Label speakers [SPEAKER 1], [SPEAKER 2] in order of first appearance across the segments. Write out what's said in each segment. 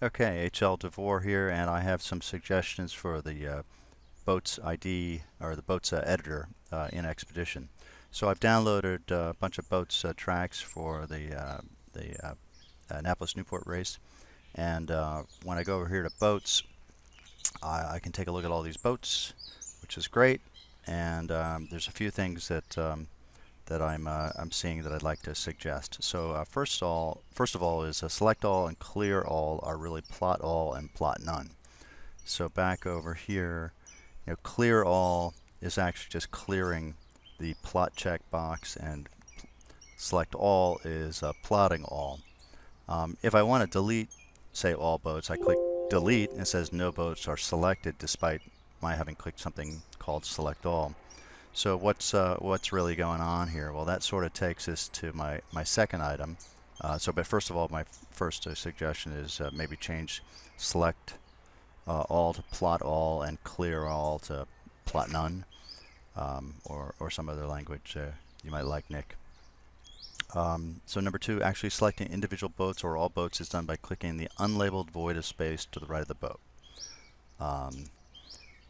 [SPEAKER 1] Okay, HL DeVore here, and I have some suggestions for the Boats ID or the Boats editor in Expedition. So I've downloaded a bunch of Boats tracks for the Annapolis Newport race, and when I go over here to Boats, I can take a look at all these boats, which is great. And there's a few things that I'm seeing that I'd like to suggest. So first of all is select all and clear all are really plot all and plot none. So back over here, clear all is actually just clearing the plot checkbox, and select all is plotting all. If I want to delete, say, all boats, I click delete and it says no boats are selected despite my having clicked something called select all. So what's really going on here? Well, that sort of takes us to my second item. But first of all, my first suggestion is maybe change select all to plot all and clear all to plot none, or some other language you might like, Nick. So number two, actually selecting individual boats or all boats is done by clicking the unlabeled void of space to the right of the boat.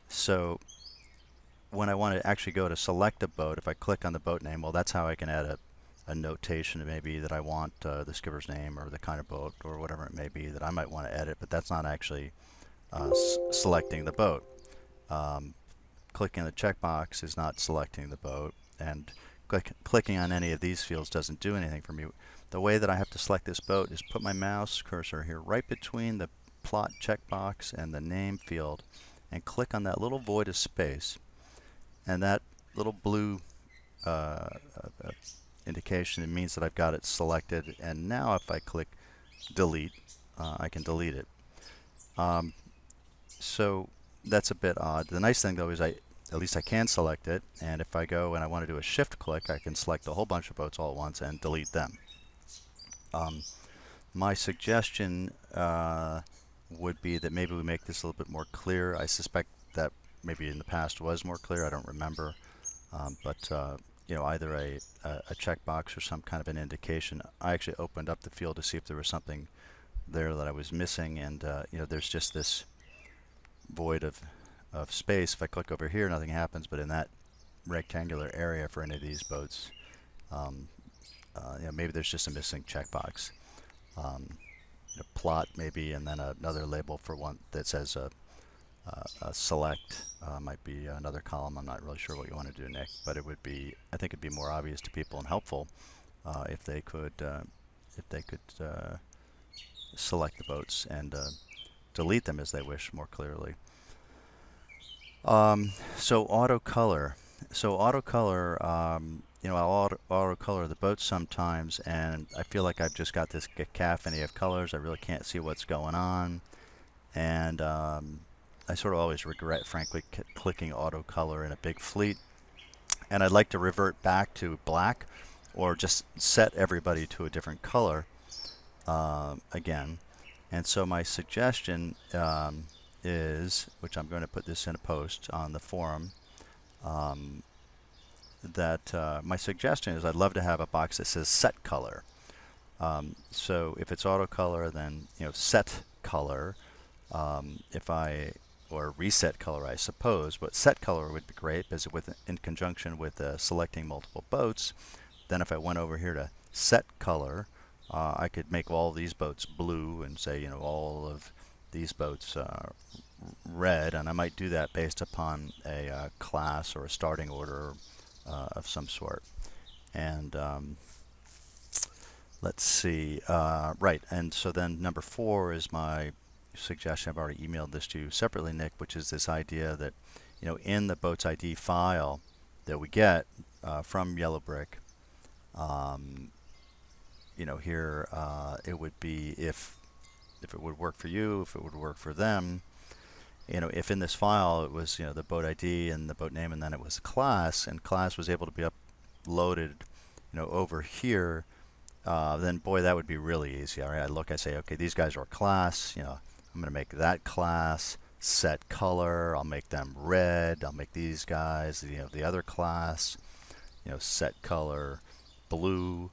[SPEAKER 1] So when I want to actually go to select a boat, if I click on the boat name, well, that's how I can add a notation maybe that I want the skipper's name or the kind of boat or whatever it may be that I might want to edit, but that's not actually selecting the boat. Clicking the checkbox is not selecting the boat, and clicking on any of these fields doesn't do anything for me. The way that I have to select this boat is put my mouse cursor here right between the plot checkbox and the name field and click on that little void of space, and that little blue uh, indication, it means that I've got it selected, and now if I click delete, I can delete it. So that's a bit odd. The nice thing though is at least I can select it, and if I go and I want to do a shift click, I can select a whole bunch of boats all at once and delete them. My suggestion would be that maybe we make this a little bit more clear. I suspect that maybe in the past was more clear. I don't remember, but either a checkbox or some kind of an indication. I actually opened up the field to see if there was something there that I was missing, and there's just this void of space. If I click over here, nothing happens, but in that rectangular area for any of these boats, maybe there's just a missing checkbox. A plot maybe, and then another label for one that says select might be another column. I'm not really sure what you want to do, Nick, but it would be, I think it'd be more obvious to people and helpful if they could select the boats and delete them as they wish more clearly. So auto color. I'll auto color the boats sometimes, and I feel like I've just got this cacophony of colors. I really can't see what's going on, and I sort of always regret, frankly, clicking auto color in a big fleet. And I'd like to revert back to black, or just set everybody to a different color again. And so my suggestion is, which I'm going to put this in a post on the forum, that my suggestion is I'd love to have a box that says set color. So if it's auto color, then set color. Or reset color, I suppose, but set color would be great because in conjunction with selecting multiple boats. Then if I went over here to set color, I could make all these boats blue and say all of these boats red, and I might do that based upon a class or a starting order of some sort. And let's see, right, and so then number 4 is my suggestion. I've already emailed this to you separately, Nick, which is this idea that in the boats ID file that we get from Yellowbrick, here it would be, if it would work for you, if it would work for them, if in this file it was the boat ID and the boat name, and then it was class, and class was able to be uploaded over here, then boy, that would be really easy. All right, I say, okay, these guys are class. I'm going to make that class set color. I'll make them red. I'll make these guys, the other class, set color blue.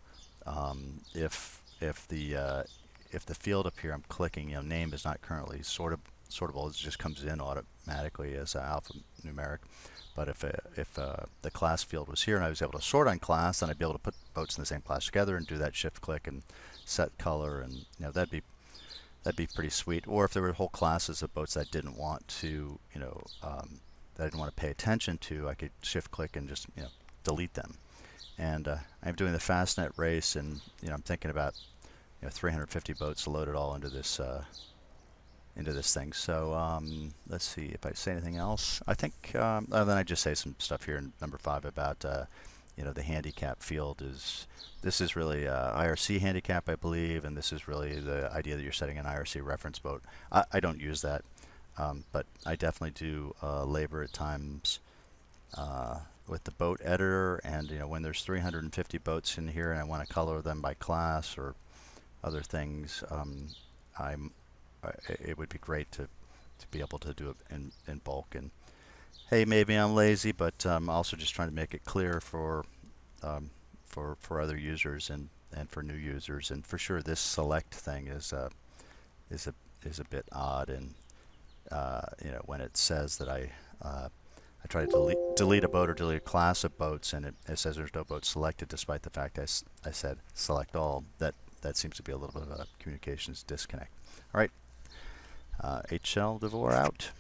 [SPEAKER 1] If the if the field up here I'm clicking, name is not currently sortable, it just comes in automatically as alphanumeric. But if the class field was here and I was able to sort on class, then I'd be able to put boats in the same class together and do that shift click and set color, and that'd be pretty sweet. Or if there were whole classes of boats that I didn't want to, that I didn't want to pay attention to, I could shift click and just delete them. And I'm doing the Fastnet race, and I'm thinking about 350 boats loaded all into this thing. So let's see if I say anything else. I think then I just say some stuff here in number 5 about the handicap field this is really IRC handicap, I believe, and this is really the idea that you're setting an IRC reference boat. I don't use that, but I definitely do labor at times with the boat editor, and when there's 350 boats in here and I want to color them by class or other things, it would be great to be able to do it in bulk. And hey, maybe I'm lazy, but I'm also just trying to make it clear for other users and for new users. And for sure, this select thing is a bit odd. And when it says that I try to delete a boat or delete a class of boats, and it says there's no boat selected, despite the fact I said select all. That seems to be a little bit of a communications disconnect. All right, HL Devore out.